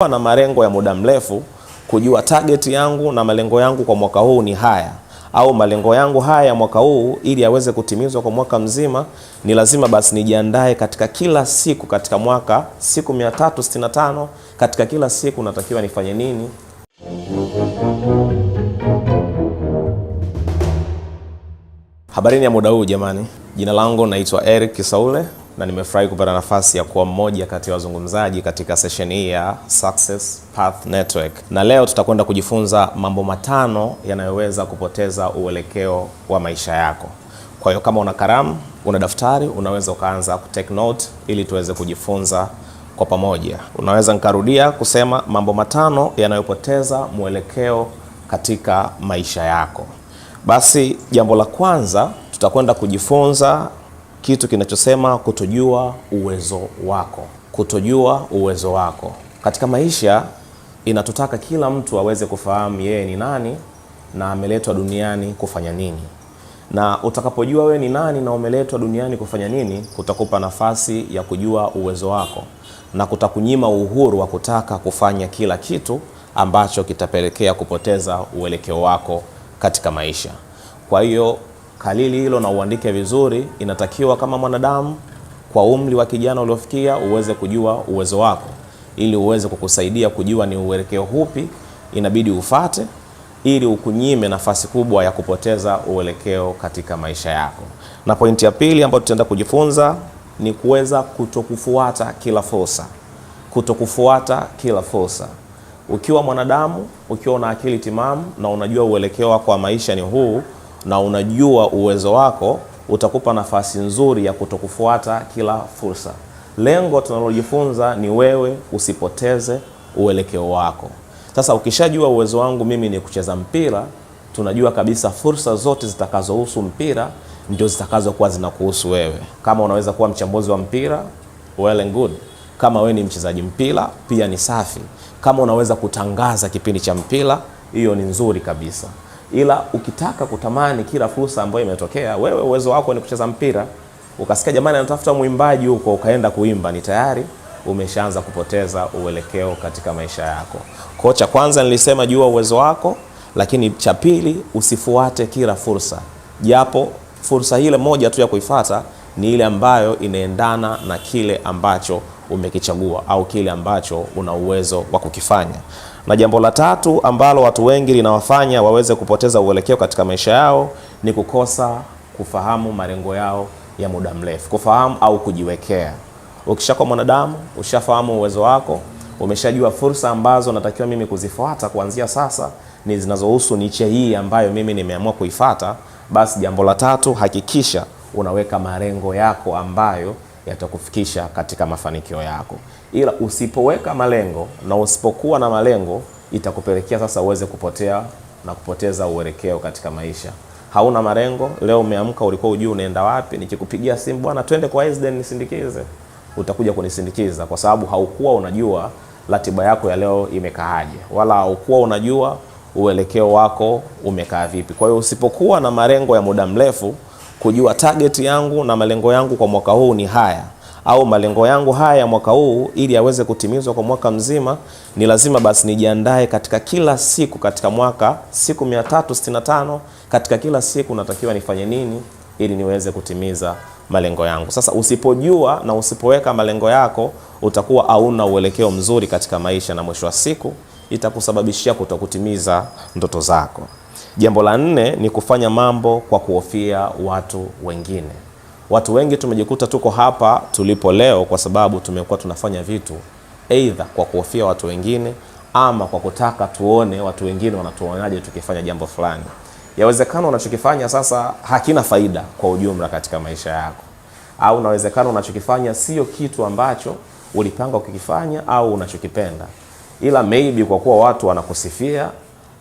Na malengo ya muda mrefu, kujua target yangu na malengo yangu kwa mwaka huu ni haya, au malengo yangu haya mwaka huu ili yaweze kutimizwa kwa mwaka mzima, ni lazima basi nijiandae katika kila siku katika mwaka, siku 365, katika kila siku natakiwa nifanye nini. Habarini ya muda huu jamani, jina langu naitwa Eric Kisaule na nimefurahi kupata nafasi ya kuwa mmoja kati ya wazungumzaji katika session hii ya Success Path Network. Na leo tutakwenda kujifunza mambo matano yanayoweza kupoteza uelekeo wa maisha yako. Kwa hiyo kama una kalamu, una daftari, unaweza ukaanza kutake note ili tuweze kujifunza kwa pamoja. Unaweza nikarudia kusema mambo matano yanayopoteza mwelekeo katika maisha yako. Basi jambo la kwanza tutakwenda kujifunza kitu kinachosema kutojua uwezo wako. Kutojua uwezo wako. Katika maisha inatutaka kila mtu aweze kufahamu yeye ni nani na ameletwa duniani kufanya nini. Na utakapojua wewe ni nani na umeletwa duniani kufanya nini, kutakupa nafasi ya kujua uwezo wako na kutakunyima uhuru wa kutaka kufanya kila kitu ambacho kitapelekea kupoteza uelekeo wako katika maisha. Kwa hiyo kalili hilo na uandike vizuri. Inatakiwa kama mwanadamu kwa umri wa kijana uliofikia uweze kujua uwezo wako, ili uweze kukusaidia kujua ni uelekeo upi inabidi ufate, ili ukunyime nafasi kubwa ya kupoteza uelekeo katika maisha yako. Na pointi ya pili ambayo tutaenda kujifunza ni kuweza kutokufuata kila fursa. Kutokufuata kila fursa. Ukiwa mwanadamu, ukiwa una akili timamu na unajua uelekeo wako wa maisha ni huu na unajua uwezo wako, utakupa nafasi nzuri ya kutokufuata kila fursa. Lengo tunalojifunza ni wewe usipoteze uelekeo wako. Sasa ukishajua uwezo wangu mimi ni kucheza mpira, tunajua kabisa fursa zote zitakazohusu mpira ndio zitakazokuwa zinakuhusu wewe. Kama unaweza kuwa mchambuzi wa mpira, well and good. Kama wewe ni mchezaji mpira, pia ni safi. Kama unaweza kutangaza kipindi cha mpira, hiyo ni nzuri kabisa. Ila ukitaka kutamani kila fursa ambayo imetokea, wewe uwezo wako ni kucheza mpira, ukasikia jamani anatafuta mwimbaji huko, ukaenda kuimba, ni tayari umeshaanza kupoteza uelekeo katika maisha yako. Kwa cha kwanza nilisema jua uwezo wako, lakini cha pili usifuate kila fursa. Japo fursa ile moja tu ya kuifuata ni ile ambayo inaendana na kile ambacho umekichagua au kile ambacho una uwezo wa kukifanya. Na jambo la tatu ambalo watu wengi linawafanya waweze kupoteza uelekeo katika maisha yao ni kukosa kufahamu malengo yao ya muda mrefu. Kufahamu au kujiwekea. Ukishakuwa mwanadamu, ushafahamu uwezo wako, umeshajua fursa ambazo natakiwa mimi kuzifuata kuanzia sasa ni zinazohusu niche hii ambayo mimi nimeamua kuifuata, basi jambo la tatu hakikisha unaweka malengo yako ambayo yatakufikisha katika mafanikio yako. Ila usipoweka malengo na usipokuwa na malengo, itakupelekea sasa uweze kupotea na kupoteza uelekeo katika maisha. Hauna malengo, leo umeamka ulikuwa hujui unaenda wapi, nikikupigia simu bwana twende kwa Esden nisindikize, utakuja kunisindikiza kwa sababu haukuwa unajua ratiba yako ya leo imekaaje, wala haukuwa unajua uelekeo wako umekaa vipi. Kwa hiyo usipokuwa na malengo ya muda mrefu, kujua target yangu na malengo yangu kwa mwaka huu ni haya, au malengo yangu haya mwaka huu ili yaweze kutimizwa kwa mwaka mzima, ni lazima basi nijiandae katika kila siku katika mwaka, siku 365, katika kila siku natakiwa nifanye nini ili niweze kutimiza malengo yangu. Sasa usipojua na usipoweka malengo yako, utakuwa hauna uelekeo mzuri katika maisha na mwisho wa siku itakusababishia kutokutimiza ndoto zako. Jambo la 4 ni kufanya mambo kwa kuhofia watu wengine. Watu wengi tumejikuta tuko hapa tulipo leo kwa sababu tumekuwa tunafanya vitu either kwa kuhofia watu wengine ama kwa kutaka tuone watu wengine wanatuonaje tukifanya jambo fulani. Yawezekana unachokifanya sasa hakina faida kwa ujumla katika maisha yako, au unawezekana unachokifanya sio kitu ambacho ulipanga kukifanya au unachokipenda, ila maybe kwa kuwa watu wanakusifia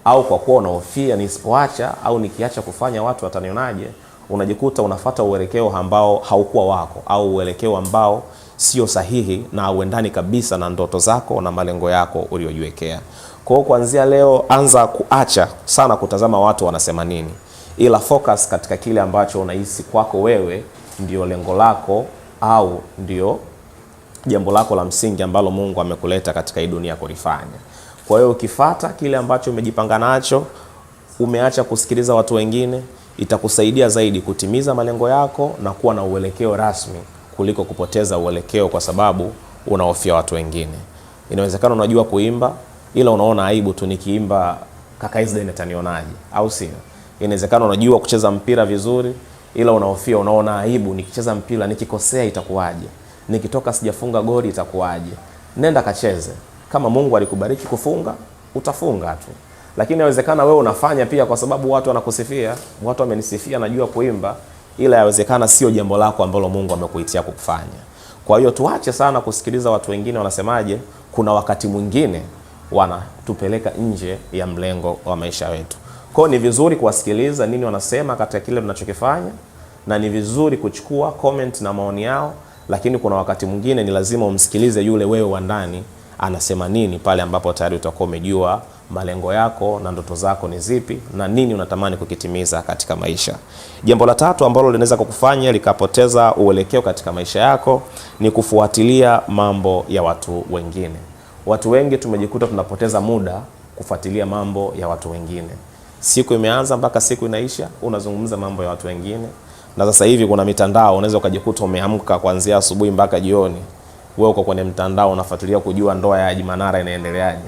au kwa kuwa unahofia nisipoacha au nikiacha kufanya watu watanionaje, unajikuta unafuata uelekeo ambao haukuwa wako au uelekeo ambao sio sahihi na uendani kabisa na ndoto zako na malengo yako uliojiwekea. Kwa hiyo kuanzia leo anza kuacha sana kutazama watu wanasema nini, ila focus katika kile ambacho unahisi kwako wewe ndio lengo lako au ndio jambo lako la msingi ambalo Mungu amekuleta katika hii dunia kulifanya. Kwa hiyo ukifuata kile ambacho umejipanga nacho, umeacha kusikiliza watu wengine, itakusaidia zaidi kutimiza malengo yako na kuwa na uelekeo rasmi kuliko kupoteza uelekeo kwa sababu unahofia watu wengine. Inawezekana unajua kuimba ila unaona aibu tu, nikiimba kaka Israel atanionaje, au sio? Inawezekana unajua kucheza mpira vizuri ila unahofia, unaona aibu, nikicheza mpira nikikosea itakuwaje? Nikitoka sijafunga goli itakuwaje? Nenda kacheze. Kama Mungu alikubariki kufunga, utafunga tu. Lakini inawezekana wewe unafanya pia kwa sababu watu wanakusifia, watu wamenisifia najua kuimba, ila inawezekana sio jambo lako ambalo Mungu amekuitia kufanya. Kwa hiyo tuache sana kusikiliza watu wengine wanasemaje. Kuna wakati mwingine wanatupeleka nje ya mlengo wa maisha yetu. Kwa hiyo ni vizuri kuwasikiliza nini wanasema katika kile tunachokifanya, na ni vizuri kuchukua comment na maoni yao, lakini kuna wakati mwingine ni lazima umsikilize yule wewe wa ndani anasema nini, pale ambapo tayari utakuwa umejua malengo yako na ndoto zako ni zipi na nini unatamani kukitimiza katika maisha. Jambo la tatu ambalo linaweza kukufanya likapoteza uelekeo katika maisha yako ni kufuatilia mambo ya watu wengine. Watu wengi tumejikuta tunapoteza muda kufuatilia mambo ya watu wengine. Siku imeanza mpaka siku inaisha unazungumza mambo ya watu wengine. Na sasa hivi kuna mitandao, unaweza ukajikuta umeamka kuanzia asubuhi mpaka jioni, wewe uko kwenye mtandao unafuatilia kujua ndoa ya Haji Manara inaendeleaje.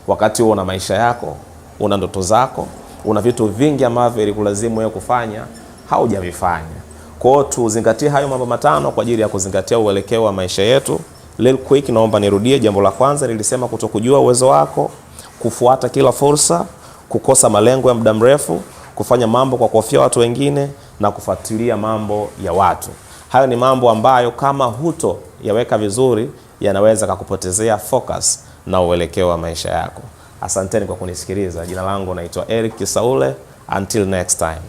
Wakati wewe una maisha yako, una ndoto zako, una vitu vingi ambavyo ilikulazimu wewe kufanya haujavifanya. Kwa hiyo tuzingatie hayo mambo matano kwa ajili ya kuzingatia uelekeo wa maisha yetu. Real quick naomba nirudie. Jambo la kwanza nilisema kutokujua uwezo wako, kufuata kila fursa, kukosa malengo ya muda mrefu, kufanya mambo kwa kuhofia watu wengine na kufuatilia mambo ya watu. Hayo ni mambo ambayo kama huto yaweka vizuri yanaweza kukupotezea focus na uelekeo wa maisha yako. Asanteni kwa kunisikiliza. Jina langu naitwa Eric Kisaule. Until next time.